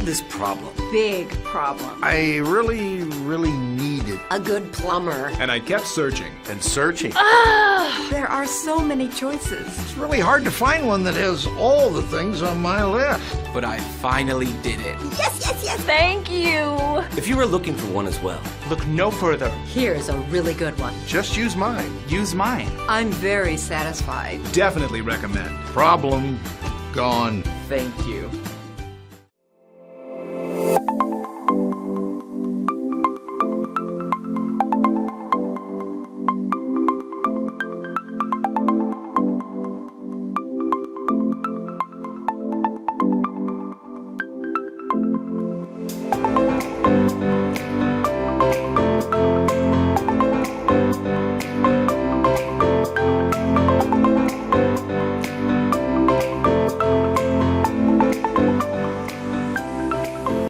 this problem? Big problem. I really needed A good plumber. And I kept searching. and searching. There are so many choices. It's really hard to find one that has all the things on my list. But I finally did it. Yes, yes, yes. Thank you. If you were looking for one as well, Look no further. Here's a really good one. Just use mine. Use mine. I'm very satisfied. Definitely recommend. Problem gone. Thank you.